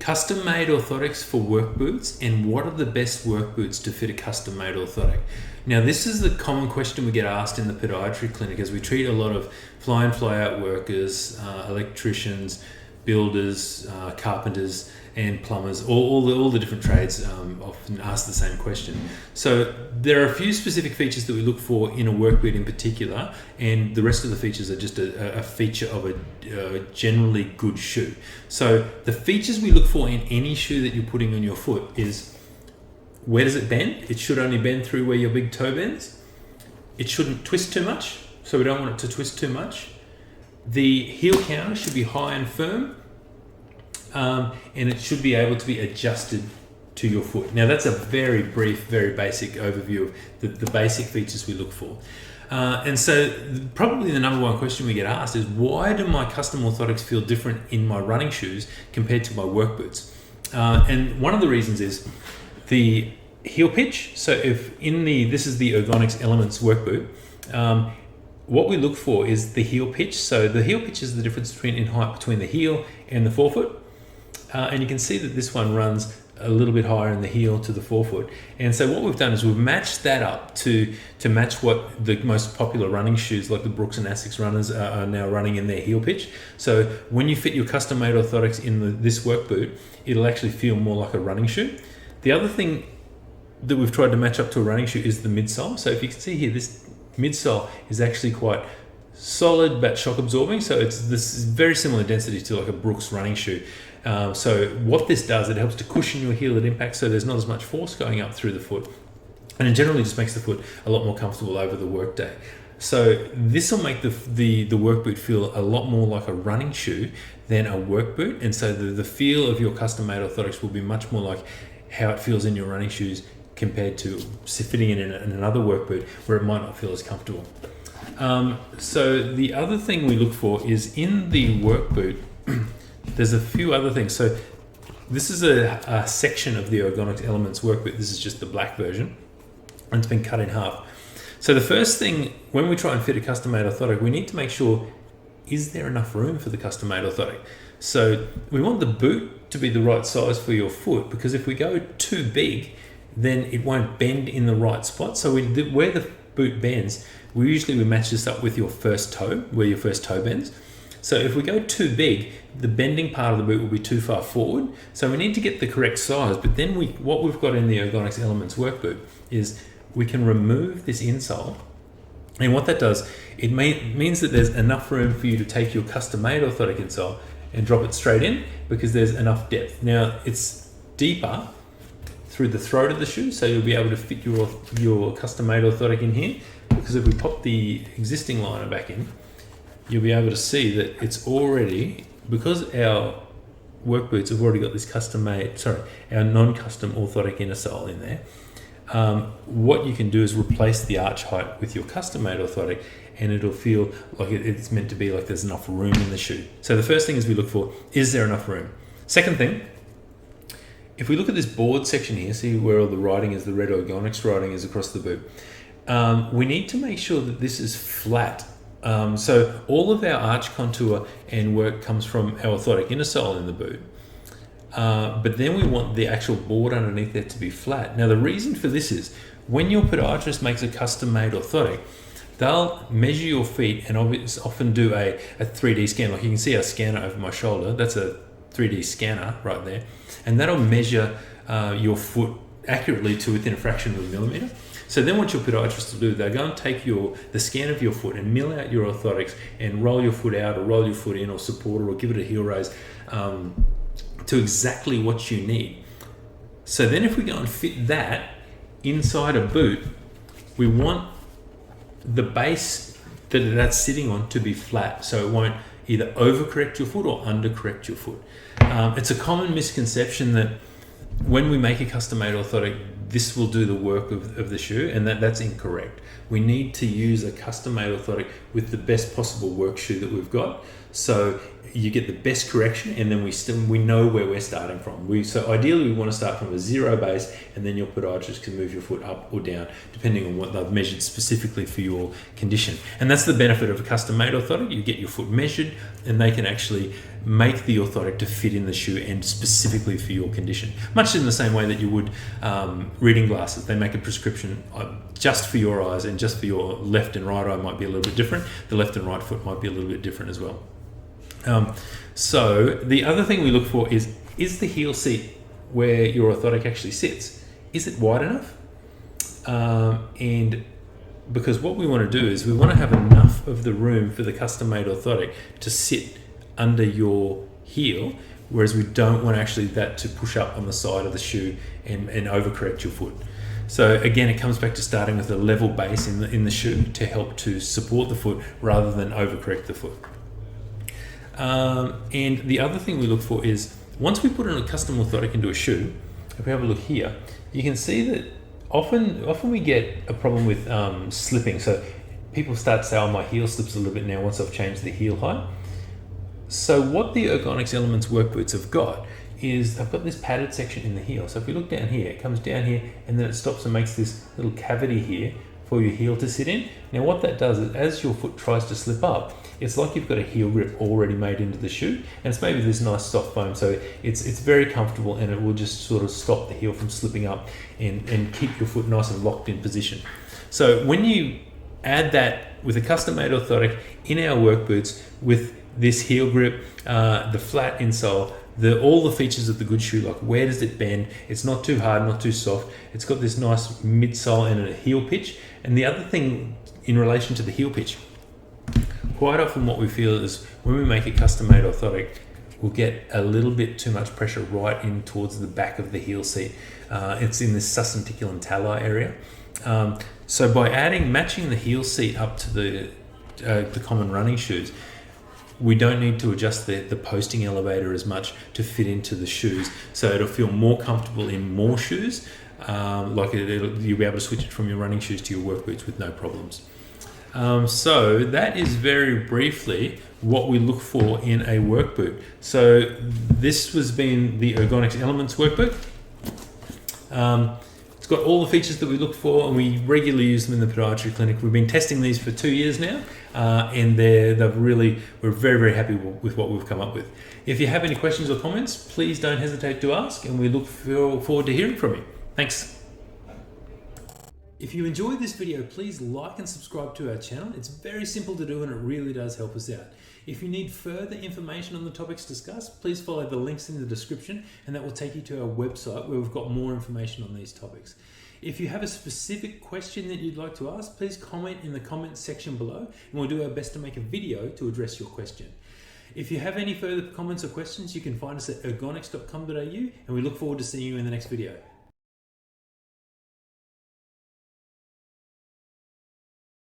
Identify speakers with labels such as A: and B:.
A: custom-made orthotics for work boots, and what are the best work boots to fit a custom-made orthotic? Now, this is the common question we get asked in the podiatry clinic, as we treat a lot of fly-in, fly-out workers, electricians, builders, carpenters, and plumbers. All the different trades often ask the same question. So there are a few specific features that we look for in a work boot in particular, and the rest of the features are just a feature of a generally good shoe. So the features we look for in any shoe that you're putting on your foot is: where does it bend? It should only bend through where your big toe bends. It shouldn't twist too much, so we don't want it to twist too much. The heel counter should be high and firm, and it should be able to be adjusted to your foot. Now, that's a very brief, very basic overview of the basic features we look for. And so probably the number one question we get asked is, why do my custom orthotics feel different in my running shoes compared to my work boots? And one of the reasons is the heel pitch. So this is the Ergonix Elements work boot, what we look for is the heel pitch. So the heel pitch is the difference in height between the heel and the forefoot. And you can see that this one runs a little bit higher in the heel to the forefoot. And so what we've done is we've matched that up to match what the most popular running shoes like the Brooks and Asics runners are now running in their heel pitch. So when you fit your custom-made orthotics in this work boot, it'll actually feel more like a running shoe. The other thing that we've tried to match up to a running shoe is the midsole. So if you can see here, this midsole is actually quite solid but shock absorbing. So this is very similar density to like a Brooks running shoe. So what this does, it helps to cushion your heel at impact, so there's not as much force going up through the foot, and it generally just makes the foot a lot more comfortable over the workday. So this will make the work boot feel a lot more like a running shoe than a work boot, and so the feel of your custom-made orthotics will be much more like how it feels in your running shoes compared to fitting it in another work boot where it might not feel as comfortable. So the other thing we look for is in the work boot, there's a few other things. So this is a section of the Ergonix Elements work boot. This is just the black version, and it's been cut in half. So the first thing, when we try and fit a custom-made orthotic, we need to make sure, is there enough room for the custom-made orthotic? So we want the boot to be the right size for your foot, because if we go too big, then it won't bend in the right spot. So where the boot bends, we match this up with your first toe, where your first toe bends. So if we go too big, the bending part of the boot will be too far forward. So we need to get the correct size. But then what we've got in the Ergonix Elements work boot is we can remove this insole. And what that does, it means that there's enough room for you to take your custom-made orthotic insole and drop it straight in, because there's enough depth. Now, it's deeper through the throat of the shoe, so you'll be able to fit your custom-made orthotic in here, because if we pop the existing liner back in, you'll be able to see that it's already, because our work boots have already got this our non-custom orthotic inner sole in there. What you can do is replace the arch height with your custom-made orthotic, and it'll feel like it's meant to be like there's enough room in the shoe. So the first thing is we look for, is there enough room? Second thing, if we look at this board section here, see where all the writing is, the red Ergonix writing is across the boot. We need to make sure that this is flat. So all of our arch contour and work comes from our orthotic inner sole in the boot. But then we want the actual board underneath there to be flat. Now, the reason for this is when your podiatrist makes a custom-made orthotic, they'll measure your feet and often do a 3D scan. Like you can see our scanner over my shoulder. That's a 3D scanner right there. And that'll measure your foot accurately to within a fraction of a millimeter. So then what your podiatrist will do, they'll go and take the scan of your foot and mill out your orthotics and roll your foot out or roll your foot in or support it or give it a heel raise to exactly what you need. So then if we go and fit that inside a boot, we want the base that's sitting on to be flat, so it won't either overcorrect your foot or undercorrect your foot. It's a common misconception that when we make a custom-made orthotic, this will do the work of the shoe, and that's incorrect. We need to use a custom-made orthotic with the best possible work shoe that we've got, so you get the best correction, and then we know where we're starting from. So ideally, we want to start from a zero base, and then your podiatrist can move your foot up or down, depending on what they've measured specifically for your condition. And that's the benefit of a custom-made orthotic. You get your foot measured, and they can actually make the orthotic to fit in the shoe and specifically for your condition. Much in the same way that you would reading glasses. They make a prescription just for your eyes, and just for your left and right eye might be a little bit different. The left and right foot might be a little bit different as well. So the other thing we look for is the heel seat where your orthotic actually sits, is it wide enough? And because what we want to do is we want to have enough of the room for the custom-made orthotic to sit under your heel, whereas we don't want actually that to push up on the side of the shoe and overcorrect your foot. So again, it comes back to starting with a level base in the shoe to help to support the foot rather than overcorrect the foot. And the other thing we look for is, once we put in a custom orthotic into a shoe, if we have a look here, you can see that often we get a problem with slipping. So people start to say, oh, my heel slips a little bit now once I've changed the heel height. So what the Ergonix Elements work boots have got is they've got this padded section in the heel. So if we look down here, it comes down here and then it stops and makes this little cavity here for your heel to sit in. Now what that does is, as your foot tries to slip up, it's like you've got a heel grip already made into the shoe, and it's maybe this nice soft foam, so it's very comfortable, and it will just sort of stop the heel from slipping up and keep your foot nice and locked in position. So when you add that with a custom-made orthotic in our work boots with this heel grip, the flat insole, all the features of the good shoe, like where does it bend, it's not too hard, not too soft, it's got this nice midsole and a heel pitch. And the other thing in relation to the heel pitch, quite often what we feel is when we make a custom-made orthotic, we'll get a little bit too much pressure right in towards the back of the heel seat. It's in this suscenticulum tali area. So by matching the heel seat up to the common running shoes, we don't need to adjust the posting elevator as much to fit into the shoes. So it'll feel more comfortable in more shoes. You'll be able to switch it from your running shoes to your work boots with no problems. So that is very briefly what we look for in a work boot. So this has been the Ergonix Elements workboot. It's got all the features that we look for, and we regularly use them in the podiatry clinic. We've been testing these for 2 years now, and we're very, very happy with what we've come up with. If you have any questions or comments, please don't hesitate to ask, and we look forward to hearing from you. Thanks. If you enjoyed this video, please like and subscribe to our channel. It's very simple to do and it really does help us out. If you need further information on the topics discussed, please follow the links in the description, and that will take you to our website where we've got more information on these topics. If you have a specific question that you'd like to ask, please comment in the comments section below, and we'll do our best to make a video to address your question. If you have any further comments or questions, you can find us at ergonix.com.au, and we look forward to seeing you in the next video.